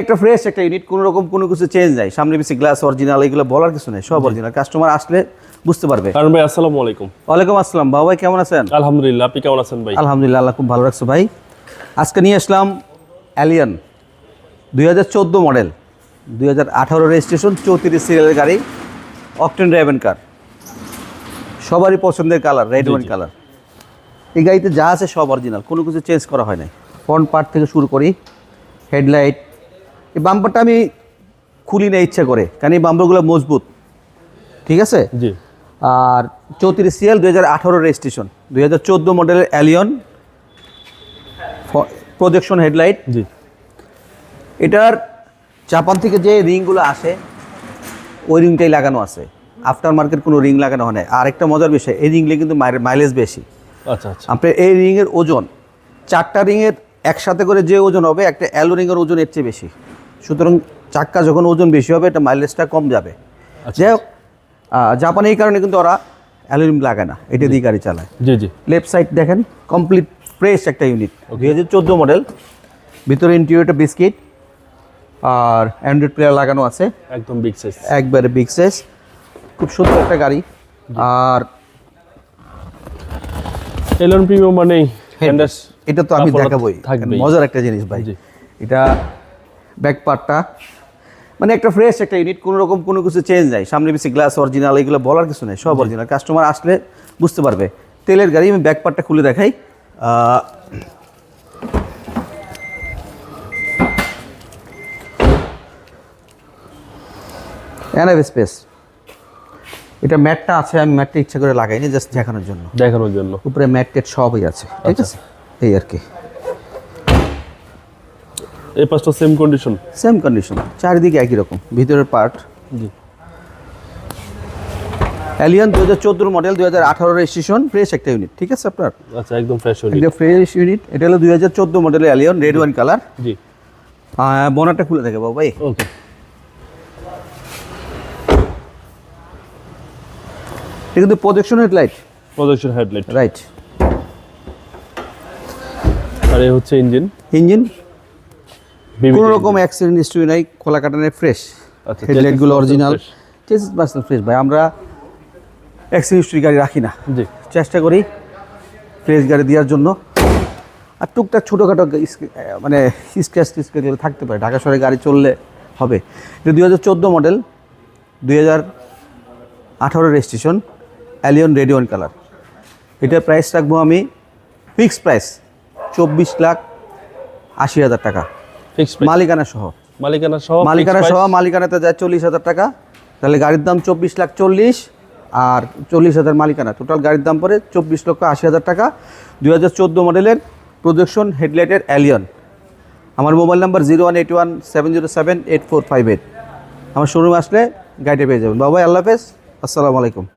একটা ফ্রেশ একটা ইউনিট, কোনো রকম কোনো কিছু চেঞ্জ নাই, সামনে পিছে গ্লাস অরিজিনাল, এগুলো বলার কিছু নেই, সব অরিজিনাল। কাস্টমার আসলে বুঝতে পারবে। কারণ ভাই আসসালামু আলাইকুম। ওয়ালাইকুম আসসালাম। বাবা ভাই কেমন আছেন? আলহামদুলিল্লাহ, আপনি কেমন আছেন ভাই? আলহামদুলিল্লাহ, আল্লাহ খুব ভালো রাখছো ভাই। আজকে নিয়ে আসলাম অ্যালিয়ন 2014 মডেল, 2018 রেজিস্ট্রেশন, 34 সিরিয়ালের গাড়ি, অকটেন ড্রাইভেন কার, সবারই পছন্দের কালার, রেড ওয়াইন কালার। এই গাড়িতে যা আছে সব অরিজিনাল, কোনো কিছু চেঞ্জ করা হয় নাই। ফ্রন্ট পার্ট থেকে শুরু করি, হেডলাইট, এই বাম্পারটা আমি খুলি না ইচ্ছা করে, কারণ এই বাম্পারগুলো মজবুত, ঠিক আছে। জি। আর 34 সিরিয়াল, 2018 রেজিস্ট্রেশন, 2014 মডেলের অ্যালিয়ন, প্রজেকশন হেডলাইট। জি। এটার জাপান থেকে যে রিংগুলো আসে ওই রিংটাই লাগানো আছে, আফটার মার্কেট কোনো রিং লাগানো হয় না। আর একটা মজার বিষয়, এই রিংগুলো কিন্তু মাইলেজ বেশি। আচ্ছা আচ্ছা। আপনার এই রিংয়ের ওজন, 4টা রিংয়ের একসাথে করে যে ওজন হবে, একটা অ্যালো রিংয়ের ওজন এর চেয়ে বেশি। সুতরাং চাক্কা যখন ওজন বেশি হবে, এটা মাইলেজটা কম যাবে। যাই হোক, জাপানে এই কারণে কিন্তু ওরা অ্যালুমিনিয়াম লাগায় না, এটা দিয়ে গাড়ি চালায়। জি জি। লেফট সাইড দেখেন, কমপ্লিট ফ্রেশ একটা ইউনিট, 2014 মডেল। ভিতরে ইন্টেরিয়রটা বিস্কিট, আর অ্যান্ড্রয়েড প্লেয়ার লাগানো আছে, একদম বিগ সাইজ, একবারে বিগ সাইজ, খুব সুন্দর একটা গাড়ি। আর এলন প্রিমিয়াম মানে এটা তো আমি দেখাবোই, মজার একটা জিনিস ভাই। এটা ব্যাক পার্টটা মানে একটা ফ্রেশ একটা ইউনিট, কোনো রকম কোনো কিছু চেঞ্জ নাই, সামনে পিছে গ্লাস অরিজিনাল, এগুলো বলার কিছু নেই, সব অরিজিনাল। কাস্টমার আসলে বুঝতে পারবে। তেলের গাড়ি। আমি ব্যাক পার্টটা খুলে দেখাই। এনএফ স্পেস, এটা ম্যাটটা আছে, আমি ম্যাটটা ইচ্ছা করে লাগাইনি, জাস্ট দেখানোর জন্য। উপরে ম্যাট টেট সবই আছে, ঠিক আছে, এই আর কি। এই পাশটা সেম কন্ডিশন, চারিদিকে একই রকম। ভিতরের পার্ট। জি। অ্যালিয়ন 2014 মডেল, 2018 রেজিস্ট্রেশন, ফ্রেশ একটা ইউনিট, ঠিক আছে আপনার। আচ্ছা, একদম ফ্রেশ ইউনিট। এটা ফ্রেশ ইউনিট। এটা হলো 2014 মডেলের অ্যালিয়ন, রেড ওয়াইন কালার। জি। বনারটা খুলে দেখে বাবু ভাই। ওকে। এটা কিন্তু প্রজেকশন হেডলাইট, রাইট। আর এই হচ্ছে ইঞ্জিন, কোনো রকম অ্যাক্সিডেন্ট হিস্ট্রি নাই, খোলা কাটানে ফ্রেশ। আচ্ছা, হেডলাইটগুলো অরিজিনাল, চেসিস পার্সেন্ট ফ্রেশ ভাই। আমরা অ্যাক্সিডেন্ট হিস্ট্রি গাড়ি রাখি না, জি, চেষ্টা করি ফ্রেশ গাড়ি দেওয়ার জন্য। আর টুকটাক ছোটোখাটো মানে স্ক্র্যাচ টিস্ক্র্যাচগুলো থাকতে পারে, ঢাকা শহরে গাড়ি চললে হবে। এটা 2014 model, 2018 registration, Allion red wine colour. এটার প্রাইস রাখবো আমি ফিক্সড প্রাইস 24,80,000 টাকা, মালিকানা সহ। মালিকানাতে যায় 40,000 টাকা, তাহলে গাড়ির দাম 24,40,000, আর 40,000 মালিকানা, টোটাল গাড়ির দাম পড়ে 24,80,000 টাকা। 2014 মডেলের প্রজেকশন হেডলাইটের অ্যালিয়ন। আমার মোবাইল নাম্বার 0181-707-8458। আমার শোরুমে আসলে গাড়িটা পেয়ে যাবেন। বাবা, আল্লাহ হাফেজ, আসসালামু আলাইকুম।